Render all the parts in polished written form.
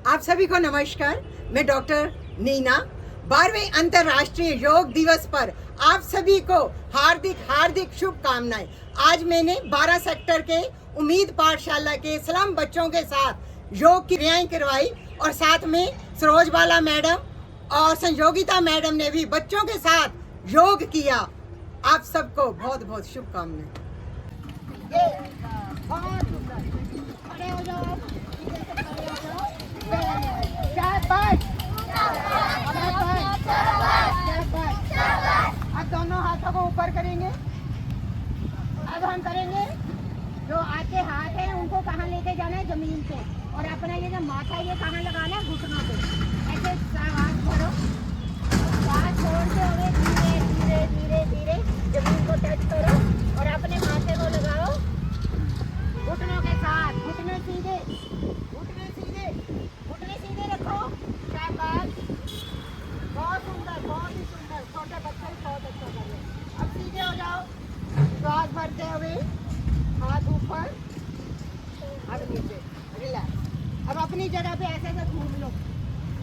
आप सभी को नमस्कार। मैं डॉक्टर नीना। 12वें अंतर्राष्ट्रीय योग दिवस पर आप सभी को हार्दिक शुभकामनाएं। आज मैंने 12 सेक्टर के उम्मीद पाठशाला के स्लम बच्चों के साथ योग की क्रियाएं करवाई और साथ में सरोजबाला मैडम और संयोगिता मैडम ने भी बच्चों के साथ योग किया। आप सबको बहुत बहुत शुभकामनाएं। खड़े हो जाओ, अब दोनों हाथों को ऊपर करेंगे। अब हम करेंगे जो आपके हाथ है उनको कहाँ लेके जाना है, जमीन पे, और अपना ये जो माथा है ये कहाँ लगाना है, घुटनों पे। ऐसे हाथ भरो, हाथ छोड़ते हुए धीरे धीरे धीरे धीरे जमीन को टच करो और अपने माथे को लगाओ घुटनों के साथ। घुटने सीधे, घुटने सीधे, घुटने सीधे रखो। शाबाश, बहुत सुंदर, बहुत ही सुंदर। छोटे बच्चे बहुत अच्छा कर रहे हैं। अब सीधे हो जाओ, श्वास भरते हुए हाथ ऊपर, अब नीचे, रिलैक्स। अब अपनी जगह पे ऐसे ऐसे घूम लो,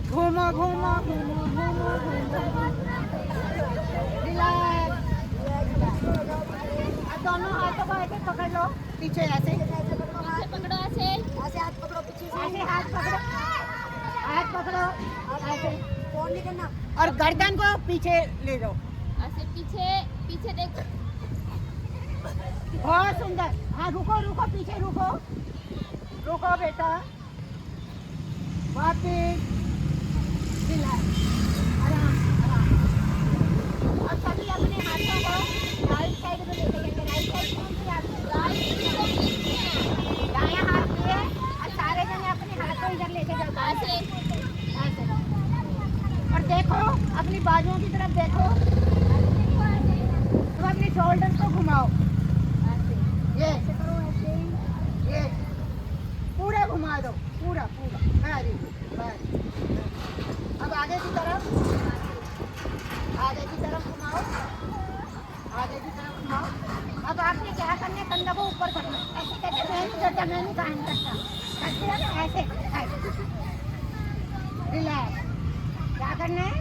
घूमो घूमो घूमो घूमो घूमो, रिलैक्स। अब दोनों हाथों को ऐसे पकड़ लो, पीछे ऐसे पकड़ो, ऐसे ऐसे हाथ पकड़ो, पीछे से ऐसे हाथ पकड़ो, हाथ पकड़ो ऐसे, फोन नहीं करना। और गर्दन को पीछे ले जाओ, ऐसे पीछे पीछे देखो। बहुत सुंदर। हाँ रुको रुको, पीछे रुको, रुको बेटा, वापिस रिलैक्स, आराम आराम। और सभी अपने हाथों को राइट साइड में लेके जाएंगे। राइट साइड कौन सी आपकी? दायां हाथ लिए और सारे जने अपने हाथ को इधर लेके जाओ, ऐसे ऐसे। और देखो अपनी बाजुओं की तरफ देखो, तो अपने शोल्डर को घुमाओ, ये ये पूरा घुमा दो, पूरा पूरा। Very good, very good. अब आगे की तरफ, आगे की तरफ घुमाओ, आगे की तरफ घुमाओ। अब आपने क्या करना है, कंधा को ऊपर करना। ऐसे कहते मैं नहीं करता, मैं नहीं काम करता, करते हैं ना ऐसे ऐसे। रिलैक्स, क्या करना है,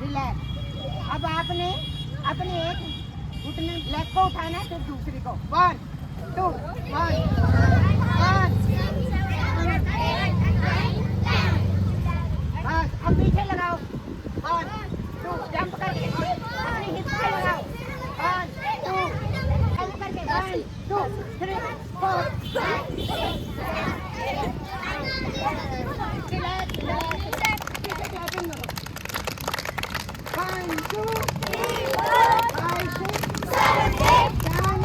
रिलैक्स। अब आपने अपने एक घुटने लेग को उठाना है, फिर दूसरी को। 1 2 1 1। बस अब पीछे लगाओ, 1 2, जंप करके अपनी हिप पे लगाओ, 1 2, जंप करके 1 2 3 4 5 रिलैक्स रिलैक्स। पीछे क्लैपिंग करो, 1 2 3 4 5 6 7 8 9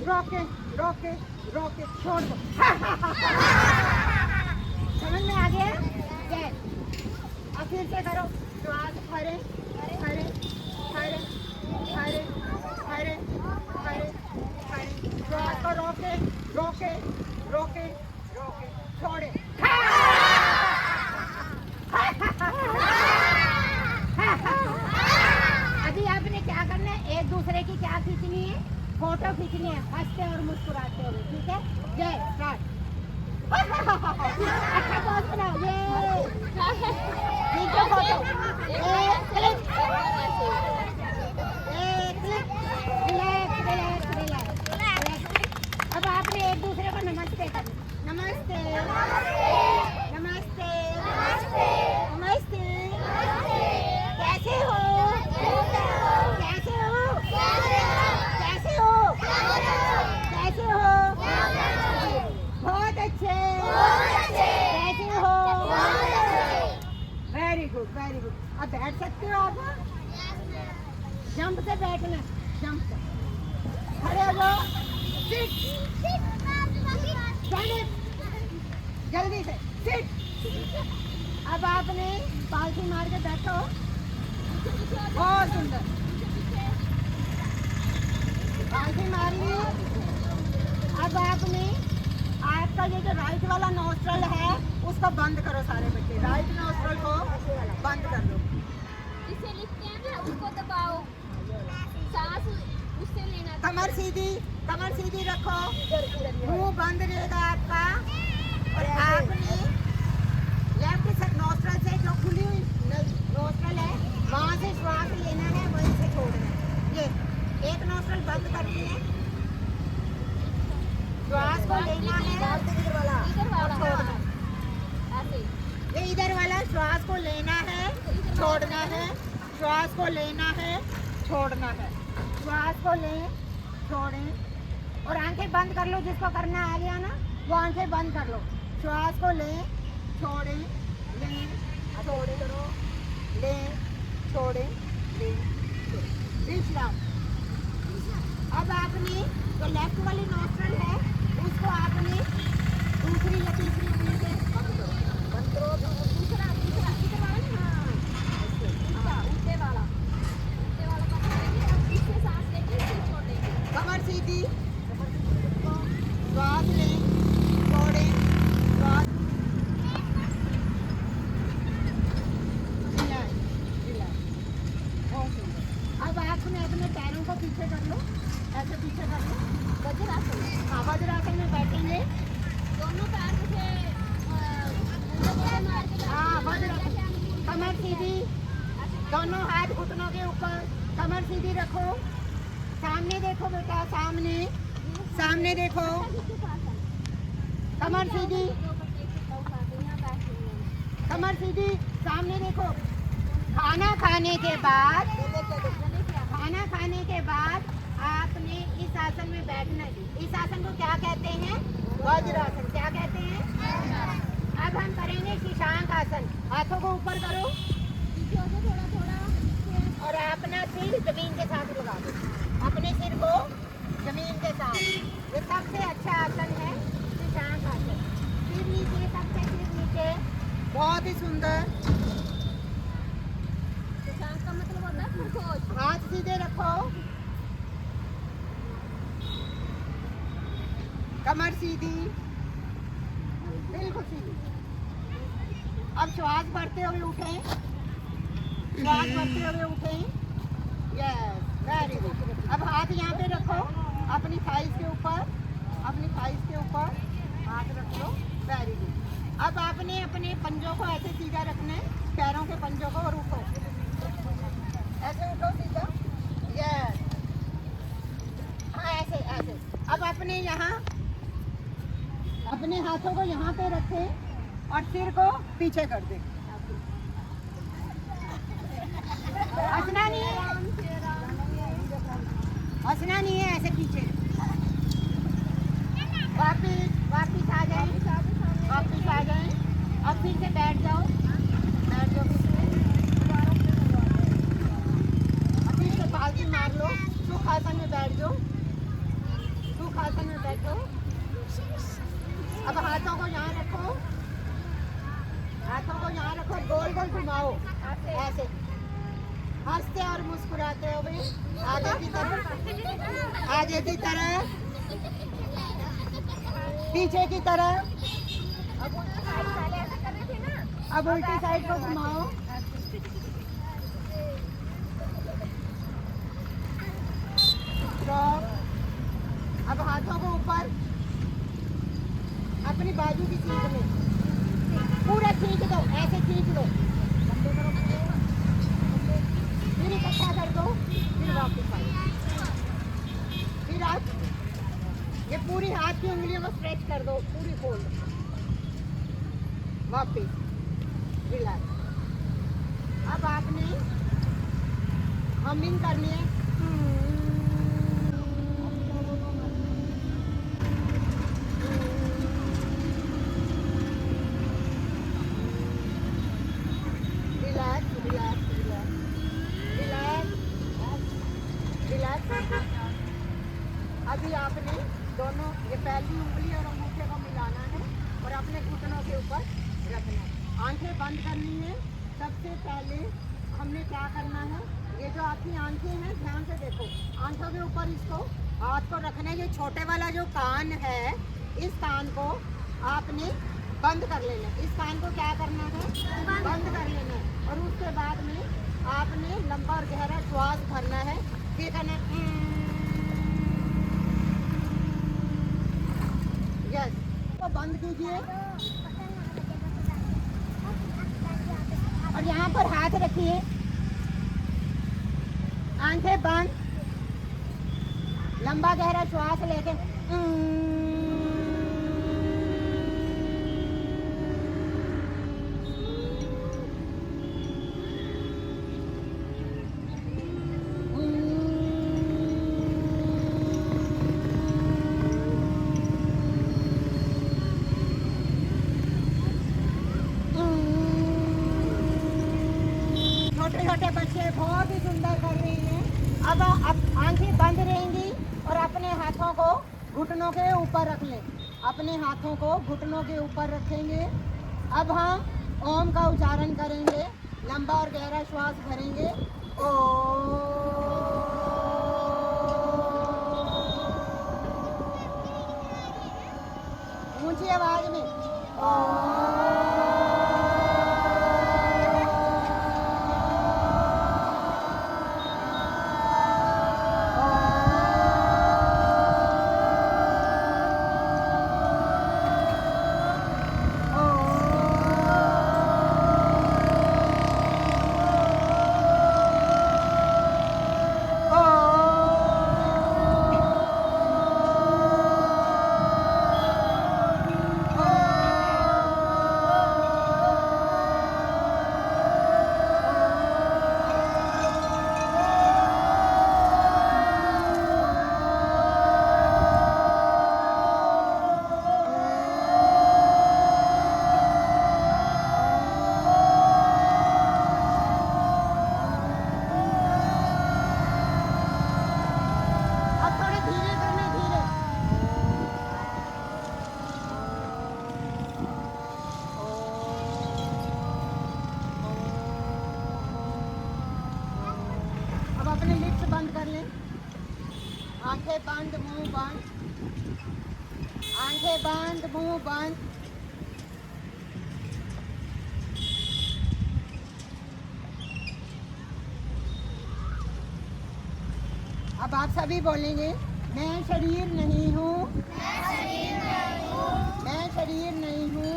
रोके रोके रोके, छोड़ दो। समझ में आ गया? यस। अब फिर से करो, श्वास भरे भरे भरे भरे भरे भरे भरे। श्वास को रोके रोके रोके रोके, छोड़े। अभी आपने क्या करना है, एक दूसरे की क्या खींचनी है, फोटो खींचनी है, हंसते और मुस्कुराते हुए, ठीक है? जय स्टार्ट। अच्छा बहुत बनाओ, ये खींचो फोटो, एक क्लिक, एक क्लिक, रिलैक्स रिलैक्स रिलैक्स। अब आपने एक दूसरे को नमस्ते करना। नमस्ते नमस्ते नमस्ते, कैसे हो, कैसे हो, कैसे हो, कैसे हो, बहुत अच्छे, कैसे हो, वेरी गुड वेरी गुड। अब बैठ सकते हो आप, जंप से बैठना, जंप से। खड़े हो जाओ, सिट, जल्दी से सिट। अब आपने पालथी मार के बैठो, बहुत सुंदर। आंखें मार ली। अब आपने आपका ये जो राइट वाला नोस्ट्रल है उसको बंद करो सारे बच्चे। राइट नोस्ट्रल को बंद कर लो। जिसे लिखते हैं ना उसको दबाओ, सांस उससे लेना। कमर सीधी रखो, मुंह बंद रहेगा आपका। और आपने लेफ्ट नोस्ट्रल से जो खुली हुई नोस्ट्रल है वहां से श्वास लेना है, वहीं से छोड़ना है। ये एक नोस्ट्रल बंद करनी है, श्वास को लेना है इधर वाला छोड़ना है। ऐसे ये इधर वाला श्वास को लेना है, छोड़ना है, श्वास को लेना है, छोड़ना है, श्वास को लें, छोड़ें। और आंखें बंद कर लो, जिसको करना आ गया ना वो आंखें बंद कर लो। श्वास को लें, छोड़ें, लें, छोड़ें, लें, छोड़ें, लें, रीच डाउन। अब आपने जो लेफ्ट वाली नोस्ट्रल है उसको आपने दूसरी या तीसरी उंगली से बंद करो। दूसरा इधर वाला ना, उल्टे वाला पकड़ेंगे। अब इससे सांस लेके इससे छोड़ेंगे। कमर सीधी, श्वास लें, छोड़ें, श्वास रिलैक्स, रिलैक्स। बहुत सुंदर। अब आपने अपने पैरों को पीछे कर लो, ऐसे पीछे कर लो। वज्रासन। हाँ, वज्रासन में बैठेंगे। दोनों पैर से ऊपर मार के हाँ, वज्रासन। कमर सीधी, दोनों हाथ घुटनों के ऊपर, कमर सीधी रखो। सामने देखो बेटा, सामने, सामने देखो। कमर सीधी, कमर सीधी, सामने देखो। खाना खाने के बाद आपने इस आसन में बैठना है। इस आसन को क्या कहते हैं? वज्रासन। क्या कहते हैं? अब हम करेंगे शीशांक आसन। हाथों को ऊपर करो और अपना सिर जमीन के साथ लगा दो। अपने सिर को जमीन के साथ। ये सबसे अच्छा आसन है शीशांक आसन। सिर नीचे, सबसे सिर नीचे, बहुत ही सुंदर। शीशांक का मतलब होता है खरगोश। हाथ सीधे रखो, कमर सीधी, बिल्कुल सीधी। अब श्वास भरते हुए उठें, श्वास भरते हुए उठें। Yes, very good. अब हाथ यहाँ पे रखो, अपनी थाइस के ऊपर, अपनी थाइस के ऊपर हाथ रख लो। Very good. अब आपने अपने पंजों को ऐसे सीधा रखना है, पैरों के पंजों को, और उठो, ऐसे उठो सीधा। यस, हाँ, ऐसे ऐसे। अब अपने यहाँ अपने हाथों को यहाँ पे रखें और सिर को पीछे कर दें। हंसना नहीं है, हंसना नहीं है, ऐसे पीछे। वापिस आ जाएं, वापिस आ जाएं। अब फिर से बैठ जाओ, बैठ जाओ फिर से। अब फिर से बाजी मार लो, सुखासन में बैठ जाओ, सुखासन में बैठो। अब हाथों को यहाँ रखो, हाथों को यहाँ रखो, गोल गोल घुमाओ ऐसे, हंसते और मुस्कुराते हुए आगे की तरफ, आगे की तरफ, पीछे की तरफ। अब उल्टी साइड को घुमाओ। स्टॉप। अब हाथों को ऊपर, अपनी बाजू की सीट में पूरा खींच दो, ऐसे खींच दो। फिर इकट्ठा कर दो, फिर वापस आओ। फिर आप ये पूरी हाथ की उंगलियों को स्ट्रेच कर दो, पूरी खोल दो, वापस रिलैक्स। अब आपने हमिंग करनी है। अभी आपने दोनों ये पहली उंगली और अंगूठे को मिलाना है और अपने घुटनों के ऊपर रखना है। आंखें बंद करनी है। सबसे पहले हमने क्या करना है, ये जो आपकी आंखें हैं ध्यान से देखो, आंखों के ऊपर इसको हाथ को रखना है। ये छोटे वाला जो कान है, इस कान को आपने बंद कर लेना है। इस कान को क्या करना है? बंद कर लेना है। और उसके बाद में आपने लंबा और गहरा श्वास भरना है। ये करना है, यस, तो बंद कीजिए और यहाँ पर हाथ रखिए, आंखें बंद, लंबा गहरा श्वास लेके छोटे छोटे बच्चे बहुत ही सुंदर कर रही हैं। अब आंखें बंद रहेंगी और अपने हाथों को घुटनों के ऊपर रख लें। अपने हाथों को घुटनों के ऊपर रखेंगे। अब हम ओम का उच्चारण करेंगे, लंबा और गहरा श्वास भरेंगे। ऊंची आवाज में अपने लिप्स बंद कर लें। आंखें बंद, मुंह बंद, आंखें बंद, मुंह बंद। अब आप सभी बोलेंगे, मैं शरीर नहीं हूँ, मैं शरीर नहीं हूँ,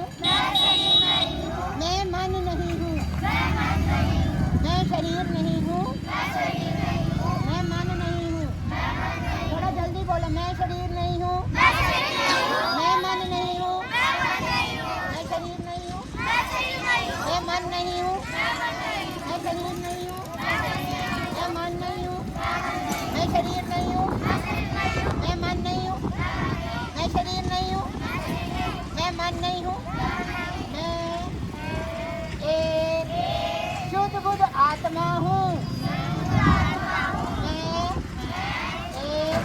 मैं मन नहीं हूँ, मैं शरीर नहीं हूँ, मैं मन नहीं हूँ। थोड़ा जल्दी बोलो, मैं शरीर नहीं हूँ, मैं मन नहीं हूँ, मैं शरीर नहीं हूँ, मैं मन नहीं हूँ, मैं शरीर नहीं हूँ, मैं मन नहीं हूँ, मैं शरीर नहीं हूँ, मैं मन नहीं हूँ, मैं शरीर नहीं हूँ, मैं मन नहीं हूँ। मैं एक शुद्ध बुद्ध आत्मा हूँ। मैं एक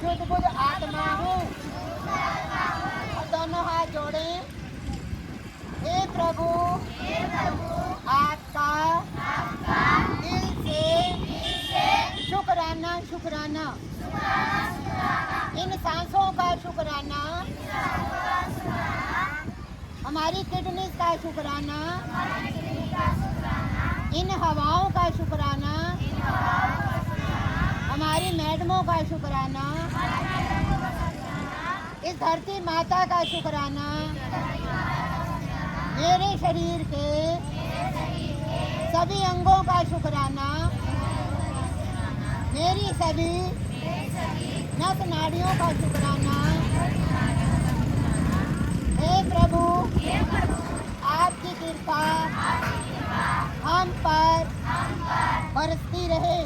शुद्ध बुद्ध आत्मा हूँ। और दोनों हाथ जोड़े। हे प्रभु, आपका दिल से शुक्राना, शुक्राना। इन सांसों का शुक्राना, हमारी किडनीज का शुक्राना, इन हवाओं का शुक्राना, हमारी मैडमों का शुक्राना, इस धरती माता का शुक्राना, मेरे शरीर के सभी अंगों का शुक्राना, मेरी सभी नस नाड़ियों का शुक्राना। हे प्रभु, आपकी कृपा हम पर बरसती रहे।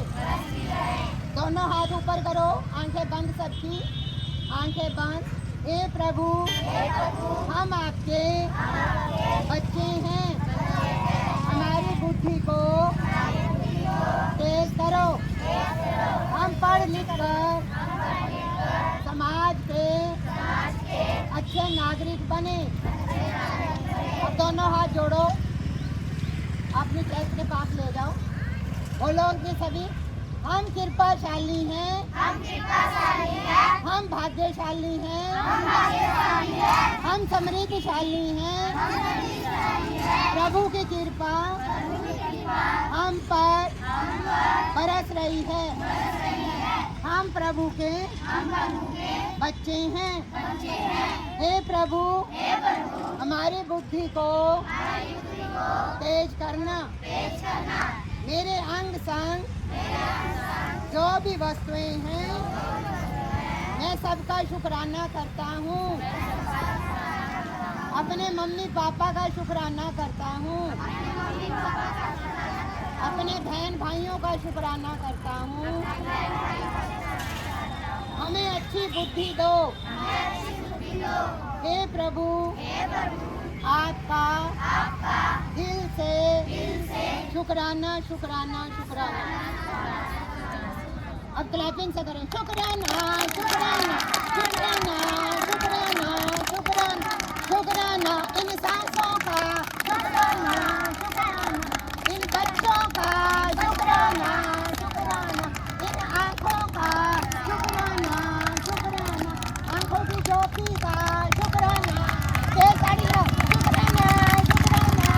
दोनों हाथ ऊपर करो, आंखें बंद सबकी, आंखें बंद। हे प्रभु, हम आपके बच्चे हैं, हमारी बुद्धि को तेज करो। हम पढ़ लिख कर समाज के अच्छे नागरिक बने। अब दोनों हाथ जोड़ो, अपनी चेस्ट के पास ले जाओ। बोलो कि सभी हम कृपाशाली हैं, हम भाग्यशाली हैं, हम समृद्धशाली हैं, प्रभु की कृपा हम पर बरस रही है। हम प्रभु के बच्चे हैं। हे प्रभु हमारी बुद्धि को तेज करना, मेरे अंग संग जो भी वस्तुएं हैं मैं सबका शुक्राना करता हूँ, अपने मम्मी पापा का शुक्राना करता हूँ, अपने बहन भाइयों का शुक्राना करता हूँ। हमें अच्छी बुद्धि दो हे प्रभु, आपका दिल से शुक्राना शुक्राना शुक्राना। अब क्लैपिंग से करें शुक्राना शुक्राना शुक्राना शुक्राना शुक्राना शुक्राना, इन सांसों का शुक्राना शुक्राना, इन बच्चों का शुक्राना शुक्राना, इन आँखों का शुक्राना शुक्राना, आँखों की ज्योति का शुक्राना, केसरिया शुक्राना शुक्राना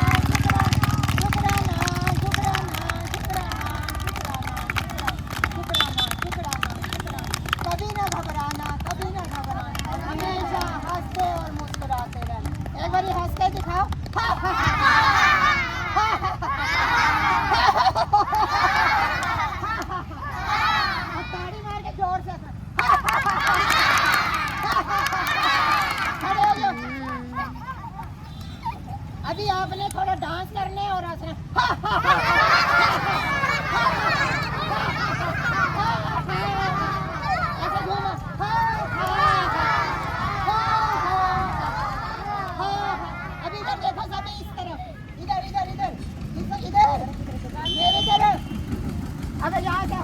शुक्राना शुक्राना शुक्राना शुक्राना शुक्राना शुक्राना। कभी ना घबराना, कभी ना घबराना, हमेशा हंसते और मुस्कुराते रहना। एक बार हंस के दिखाओ। ताड़ी मार के जोर से खड़े हो जाओ। अभी आपने थोड़ा डांस करने और हंसना। ऐसे घूमो। अभी इधर देखो सभी, इस तरफ, इधर इधर इधर इधर मेरे तरफ। अब यहाँ से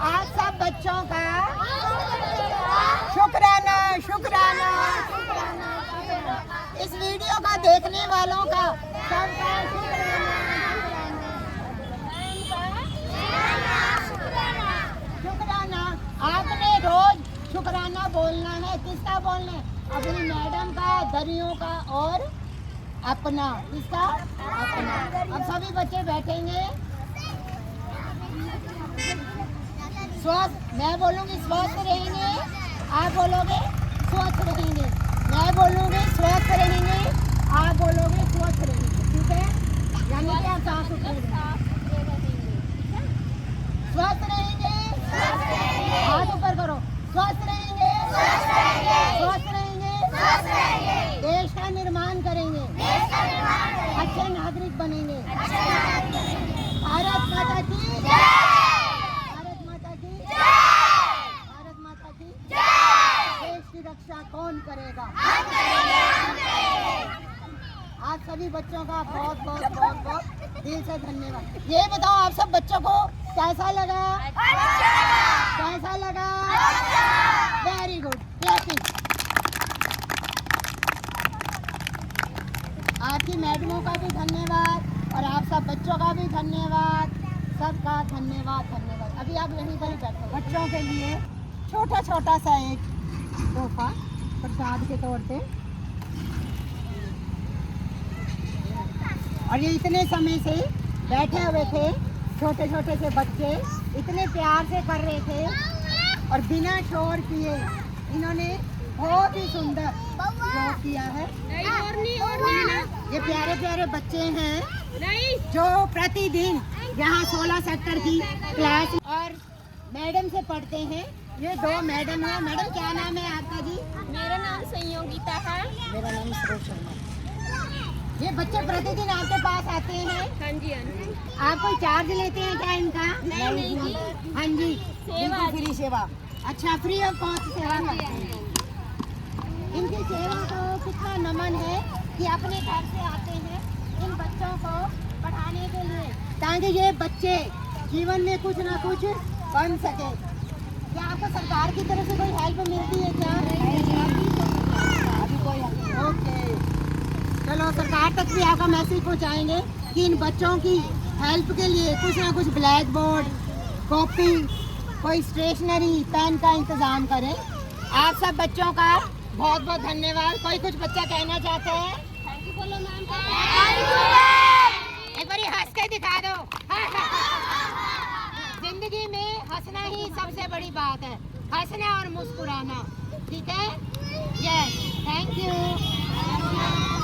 आज सब बच्चों का शुक्राना शुक्राना शुक्राना। इस वीडियो का देखने वालों का सबका शुक्राना। आपने रोज शुक्राना बोलना है। किसका बोलना है? अपनी मैडम का, दरियों का और अपना। किसका? अपना। अब सभी बच्चे बैठेंगे। स्वस्थ, मैं बोलूँगी स्वस्थ रहेंगे, आप बोलोगे स्वस्थ रहेंगे। मैं बोलूँगी स्वस्थ रहेंगे, आप बोलोगे स्वस्थ रहेंगे। ठीक है? यानी कि आप साफ सुथरे रहेंगे। स्वस्थ रहेंगे, हाथ ऊपर करो। स्वस्थ रहेंगे, स्वस्थ रहेंगे, देश का निर्माण करेंगे, अच्छे नागरिक बनेंगे। भारत माता की जय। भारत माता की देश की रक्षा कौन करेगा? आप सभी बच्चों का बहुत बहुत बहुत बहुत दिल से धन्यवाद। ये बताओ आप सब बच्चों को कैसा लगा? कैसा लगा? Very good. क्लैपिंग। आपकी मैडमों का भी धन्यवाद और आप सब बच्चों का भी धन्यवाद। सबका धन्यवाद धन्यवाद। अभी आप यहीं पर ही बैठो। बच्चों के लिए छोटा छोटा सा एक तोहफा प्रसाद के तौर पे। और ये इतने समय से बैठे हुए थे, छोटे छोटे से बच्चे इतने प्यार से कर रहे थे और बिना शोर किए इन्होंने बहुत ही सुंदर शो किया है। ये प्यारे प्यारे बच्चे हैं जो प्रतिदिन यहाँ 16 सेक्टर की क्लास और मैडम से पढ़ते हैं। ये दो मैडम है। मैडम क्या नाम है आपका जी? मेरा नाम संयोगिता है। मेरा नाम सरोज शर्मा। ये बच्चे प्रतिदिन आपके पास आते हैं? हाँ जी, हाँ जी। आप कोई चार्ज लेते हैं क्या इनका? नहीं जी। हाँ जी, सेवा बिल्कुल फ्री सेवा। अच्छा, फ्री ऑफ कॉस्ट सेवा करते हैं। इनकी सेवा को कितना नमन है कि अपने घर से आते हैं इन बच्चों को पढ़ाने के लिए, ताकि ये बच्चे जीवन में कुछ ना कुछ बन सके। क्या आपको सरकार की तरफ से कोई हेल्प मिलती है क्या? अभी कोई ओके, चलो सरकार तक भी आपका मैसेज पहुंचाएंगे कि इन बच्चों की हेल्प के लिए कुछ ना कुछ ब्लैक बोर्ड, कॉपी, कोई स्टेशनरी, पेन का इंतजाम करें। आप सब बच्चों का बहुत बहुत धन्यवाद। कोई कुछ बच्चा कहना चाहते हैं? थैंक यू बोलो मैम। एक बार हंस के दिखा दो। जिंदगी में हंसना ही सबसे बड़ी बात है, हंसना और मुस्कुराना, ठीक है? Yes, thank you.